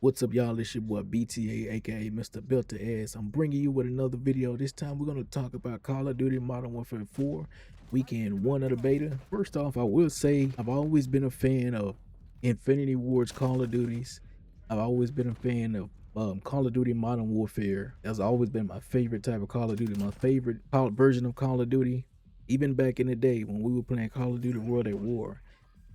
What's up, y'all? It's your boy BTA, aka Mr. Built-to-Ass. I'm bringing you with another video. This time we're going to talk about Call of Duty Modern Warfare 4, weekend 1 of the beta. First off, I will say I've always been a fan of Infinity Ward's Call of Duties. I've always been a fan of Call of Duty Modern Warfare. That's always been my favorite type of Call of Duty, my favorite version of Call of Duty. Even back in the day when we were playing Call of Duty World at War,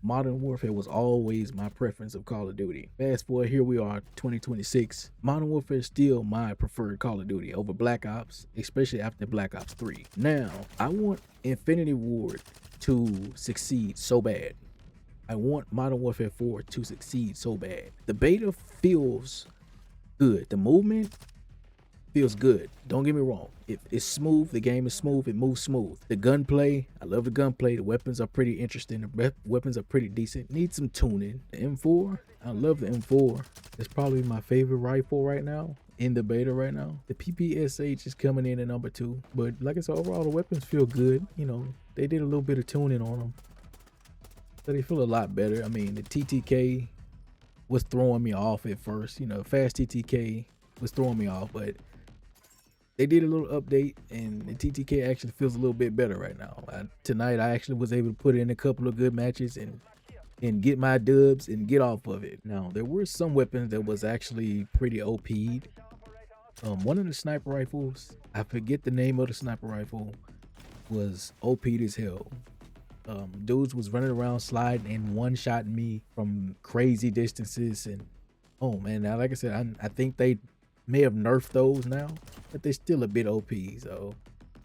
Modern Warfare was always my preference of Call of Duty. Fast forward, here we are, 2026. Modern Warfare is still my preferred Call of Duty over Black Ops, especially after Black Ops 3. Now, I want Infinity Ward to succeed so bad. I want Modern Warfare 4 to succeed so bad. The beta feels good. The movement feels good. Don't get me wrong. It's smooth. The game is smooth. It moves smooth. The gunplay, I love the gunplay. The weapons are pretty interesting. The weapons are pretty decent. Need some tuning. The M4, I love the M4. It's probably my favorite rifle right now in the beta right now. The PPSH is coming in at number 2. But like I said, overall the weapons feel good. You know, they did a little bit of tuning on them, so they feel a lot better. I mean, the TTK was throwing me off at first. You know, fast TTK was throwing me off, but they did a little update and the TTK actually feels a little bit better right now. Tonight I actually was able to put in a couple of good matches and get my dubs and get off of it. Now, there were some weapons that was actually pretty OP'd. One of the sniper rifles, I forget the name of the sniper rifle, was OP'd as hell. Dudes was running around sliding and one-shotting me from crazy distances, and oh man, now like I said, I think they may have nerfed those now, but they're still a bit OP. So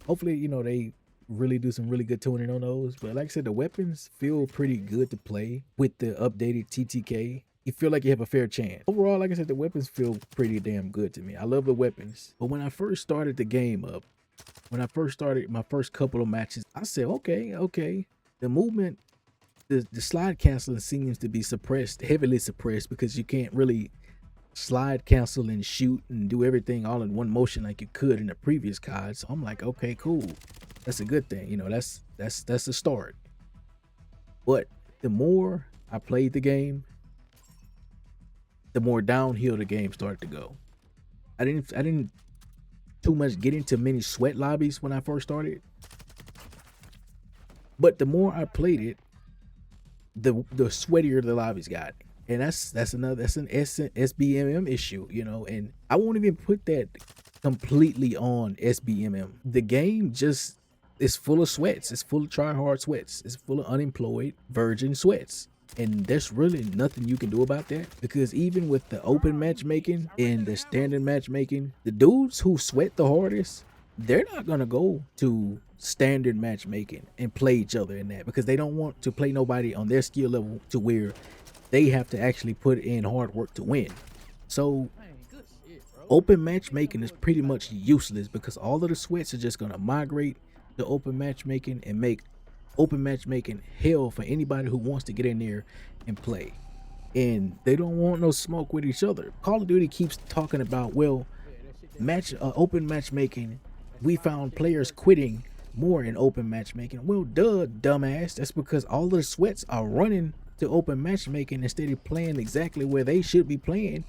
hopefully, you know, they really do some really good tuning on those. But like I said, the weapons feel pretty good to play with the updated TTK. You feel like you have a fair chance. Overall, like I said, the weapons feel pretty damn good to me. I love the weapons. But when I first started the game up, when I first started my first couple of matches, I said, okay, the movement, the slide canceling seems to be suppressed, heavily suppressed, because you can't really slide cancel and shoot and do everything all in one motion like you could in the previous COD. So I'm like, okay, cool, that's a good thing. You know, that's the start. But the more I played the game, the more downhill the game started to go. I didn't too much get into many sweat lobbies when I first started, but the more I played it, the sweatier the lobbies got. And that's an SBMM issue, you know, and I won't even put that completely on SBMM. The game just is full of sweats. It's full of try-hard sweats. It's full of unemployed virgin sweats. And there's really nothing you can do about that, because even with the open matchmaking and the standard matchmaking, the dudes who sweat the hardest, they're not going to go to standard matchmaking and play each other in that, because they don't want to play nobody on their skill level to where they have to actually put in hard work to win. So open matchmaking is pretty much useless, because all of the sweats are just going to migrate to open matchmaking and make open matchmaking hell for anybody who wants to get in there and play. And they don't want no smoke with each other. Call of Duty keeps talking about, well, open matchmaking, we found players quitting more in open matchmaking. Well, duh, dumbass, that's because all of the sweats are running to open matchmaking instead of playing exactly where they should be playing,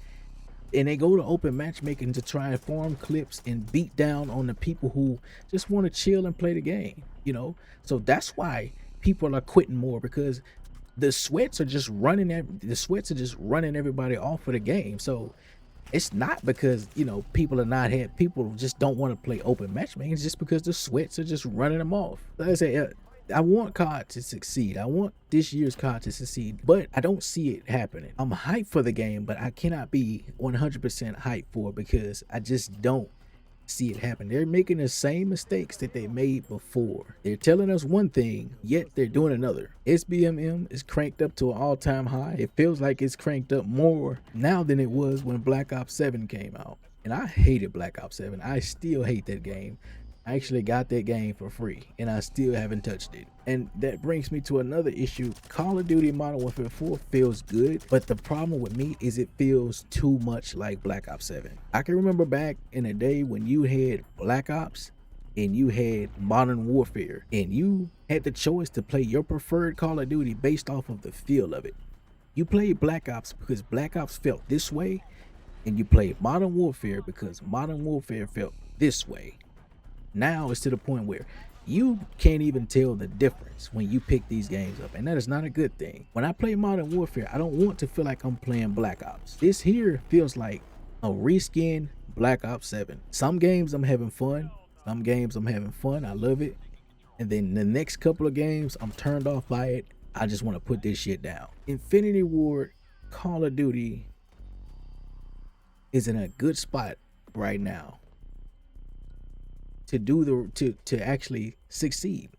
and they go to open matchmaking to try and farm clips and beat down on the people who just want to chill and play the game, you know. So that's why people are quitting more, because the sweats are just running everybody off of the game. So it's not because, you know, people just don't want to play open matchmaking. It's just because the sweats are just running them off. Like I say, I want COD to succeed. I want this year's COD to succeed, but I don't see it happening. I'm hyped for the game, but I cannot be 100% hyped for it, because I just don't see it happen. They're making the same mistakes that they made before. They're telling us one thing, yet they're doing another. SBMM is cranked up to an all-time high. It feels like it's cranked up more now than it was when Black Ops 7 came out. And I hated Black Ops 7. I still hate that game. I actually got that game for free and I still haven't touched it. And that brings me to another issue. Call of Duty Modern Warfare 4 feels good, but the problem with me is it feels too much like Black Ops 7. I can remember back in the day when you had Black Ops and you had Modern Warfare, and you had the choice to play your preferred Call of Duty based off of the feel of it. You played Black Ops because Black Ops felt this way, and you played Modern Warfare because Modern Warfare felt this way. Now it's to the point where you can't even tell the difference when you pick these games up, and that is not a good thing. When I play Modern Warfare, I don't want to feel like I'm playing Black Ops. This here feels like a reskin Black Ops 7. Some games I'm having fun, I love it, and then the next couple of games I'm turned off by it. I just want to put this shit down. Infinity Ward Call of Duty is in a good spot right now to do to actually succeed,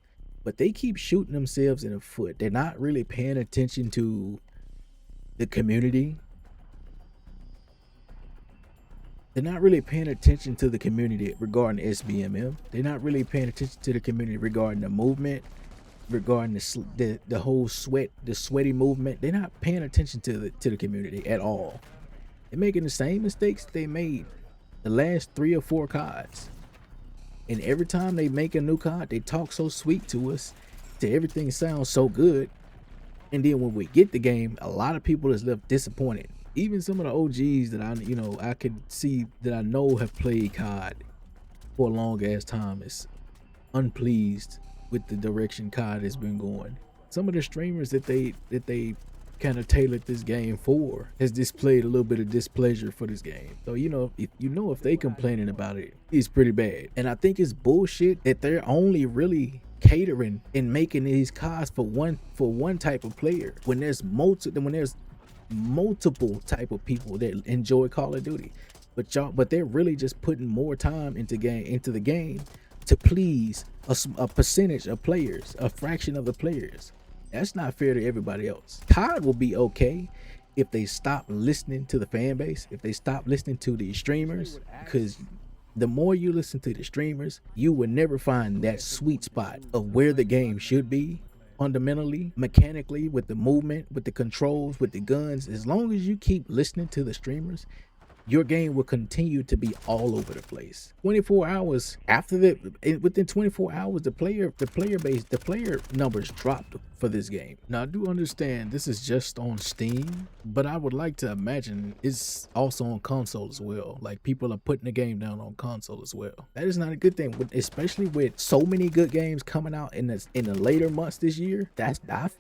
but they keep shooting themselves in the foot. They're not really paying attention to the community. They're not really paying attention to the community regarding SBMM. They're not really paying attention to the community regarding the movement, regarding the whole sweaty movement. They're not paying attention to the community at all. They're making the same mistakes they made the last 3 or 4 CODs. And every time they make a new COD, they talk so sweet to us, everything sounds so good. And then when we get the game, a lot of people is left disappointed. Even some of the OGs that I could see that I know have played COD for a long ass time is unpleased with the direction COD has been going. Some of the streamers that they kind of tailored this game for has displayed a little bit of displeasure for this game. So if they complaining about it, it's pretty bad. And I think it's bullshit that they're only really catering and making these CODs for one type of player when there's multiple type of people that enjoy Call of Duty. But they're really just putting more time into the game to please a percentage of players, a fraction of the players. That's not fair to everybody else. COD will be okay if they stop listening to the fan base, if they stop listening to the streamers, because the more you listen to the streamers, you will never find that sweet spot of where the game should be fundamentally, mechanically, with the movement, with the controls, with the guns. As long as you keep listening to the streamers, your game will continue to be all over the place. 24 hours after that, within 24 hours, the player numbers dropped for this game. Now I do understand this is just on Steam, but I would like to imagine it's also on console as well. Like, people are putting the game down on console as well. That is not a good thing, especially with so many good games coming out in the later months this year.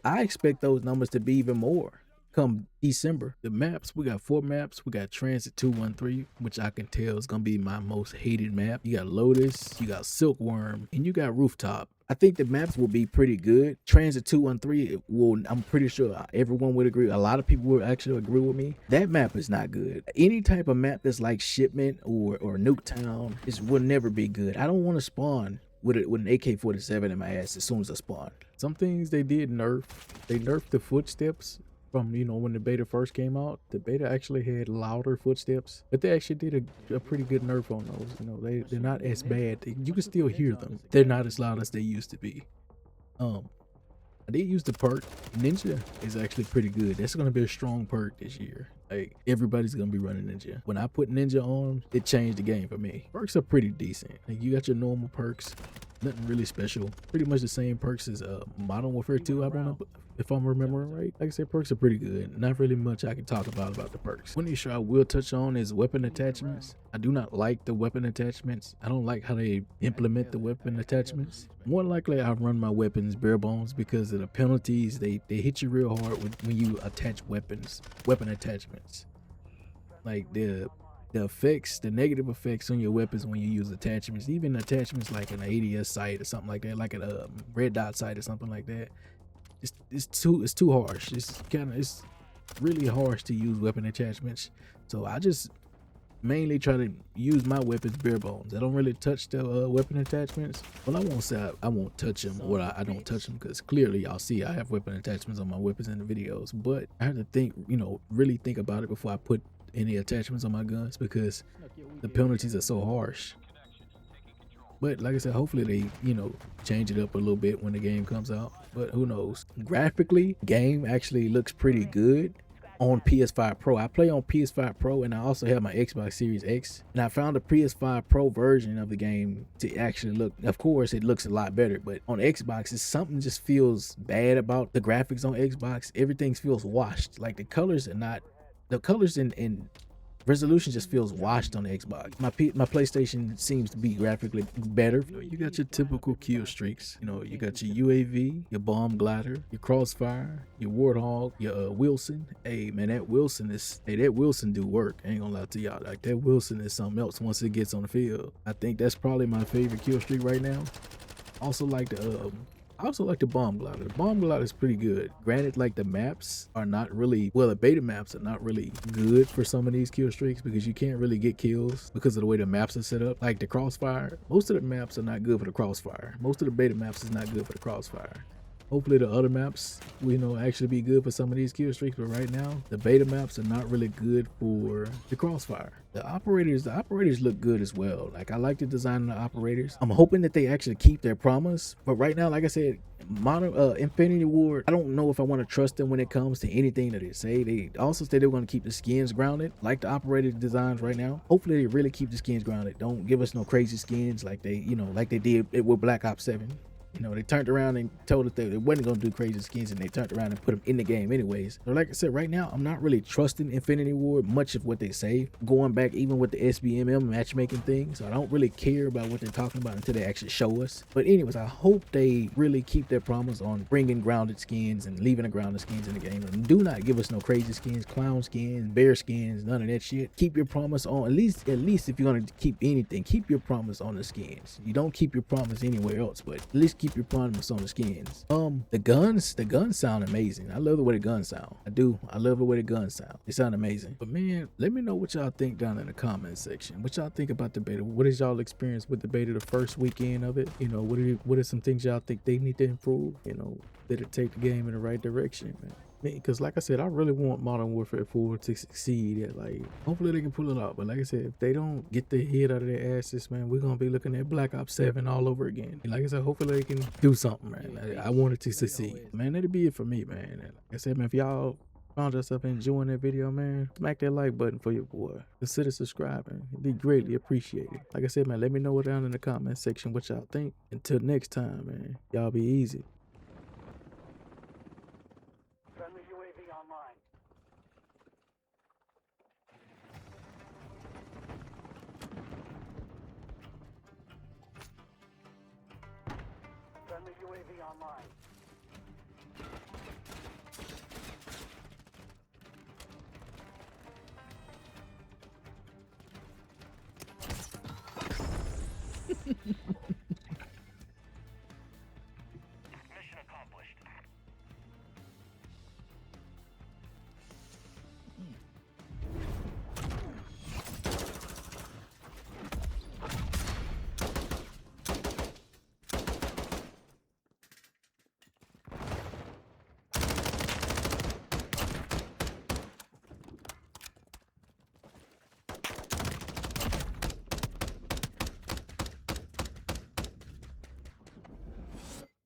I expect those numbers to be even more come December. The maps, we got 4 maps. We got Transit 213, which I can tell is gonna be my most hated map. You got Lotus, you got Silkworm, and you got Rooftop. I think the maps will be pretty good. Transit 213 I'm pretty sure everyone would agree. A lot of people would actually agree with me. That map is not good. Any type of map that's like Shipment or Nuketown will never be good. I don't want to spawn with an AK-47 in my ass as soon as I spawn. Some things they did nerf. They nerfed the footsteps. From when the beta first came out, the beta actually had louder footsteps, but they actually did a pretty good nerf on those. They're not as bad. You can still hear them. They're not as loud as they used to be. I did use the perk. Ninja is actually pretty good. That's gonna be a strong perk this year. Like, everybody's gonna be running Ninja. When I put Ninja on, it changed the game for me. Perks are pretty decent. Like, you got your normal perks, nothing really special. Pretty much the same perks as Modern Warfare 2, if I'm remembering right. Like I said, perks are pretty good. Not really much I can talk about the perks. One issue I will touch on is weapon attachments. I do not like the weapon attachments. I don't like how they implement the weapon attachments. More likely I run my weapons bare bones because of the penalties. They hit you real hard when you attach weapon attachments. Like the effects, the negative effects on your weapons when you use attachments, even attachments like an ADS sight or something like that, like a red dot sight or something like that. It's too harsh. It's really harsh to use weapon attachments. So I just mainly try to use my weapons bare bones. I don't really touch the weapon attachments. Well, I won't say I won't touch them, or I don't touch them, because clearly y'all see I have weapon attachments on my weapons in the videos. But I have to think, really think about it before I put any attachments on my guns, because the penalties are so harsh. But like I said, hopefully they, change it up a little bit when the game comes out. But who knows? Graphically, game actually looks pretty good on PS5 Pro. I play on PS5 Pro, and I also have my Xbox Series X. And I found a PS5 Pro version of the game to actually look, of course, it looks a lot better. But on Xbox, something just feels bad about the graphics on Xbox. Everything feels washed. Like, the colors are not, the colors in resolution just feels washed on the Xbox. My PlayStation seems to be graphically better. You know, you got your typical kill streaks. You know, you got your UAV, your bomb glider, your crossfire, your warthog, your Wilson. Hey man, that Wilson do work. I ain't gonna lie to y'all. Like that Wilson is something else once it gets on the field. I think that's probably my favorite kill streak right now. I also like the bomb glider. The bomb glider is pretty good. Granted, like the maps are not really, well, the beta maps are not really good for some of these kill streaks because you can't really get kills because of the way the maps are set up. Like the crossfire, most of the maps are not good for the crossfire. Most of the beta maps is not good for the crossfire. Hopefully the other maps, you know, actually be good for some of these kill streaks, but right now the beta maps are not really good for the crossfire. The operators look good as well. Like I like the design of the operators. I'm hoping that they actually keep their promise, but right now, like I said, modern Infinity Ward, I don't know if I want to trust them when it comes to anything that they say. They also say they're going to keep the skins grounded, like the operator designs right now. Hopefully they really keep the skins grounded. Don't give us no crazy skins like they, you know, like they did with Black Ops 7. You know, they turned around and told us that they wasn't going to do crazy skins, and they turned around and put them in the game anyways. So like I said, right now, I'm not really trusting Infinity Ward much of what they say. Going back even with the SBMM matchmaking thing. So I don't really care about what they're talking about until they actually show us. But anyways, I hope they really keep their promise on bringing grounded skins and leaving the grounded skins in the game. And do not give us no crazy skins, clown skins, bear skins, none of that shit. Keep your promise on, at least if you're going to keep anything, keep your promise on the skins. You don't keep your promise anywhere else, but at least keep your promise on the skins. The guns sound amazing. I love the way the guns sound. I love the way the guns sound. They sound amazing. But man, let me know what y'all think down in the comment section. What y'all think about the beta? What is y'all experience with the beta the first weekend of it? You know, what are some things y'all think they need to improve? You know, did it take the game in the right direction, man? Because like I said, I really want Modern Warfare 4 to succeed. Like, hopefully they can pull it out. But like I said, if they don't get the head out of their asses, man, we're gonna be looking at Black Ops 7 all over again. And like I said, hopefully they can do something, man. I want it to succeed. Man, that'll be it for me, man. And like I said, man, if y'all found yourself enjoying that video, man, smack that like button for your boy. Consider subscribing. It'd be greatly appreciated. Like I said, man, let me know down in the comment section what y'all think. Until next time, man, y'all be easy. Friendly UAV online. Friendly UAV online.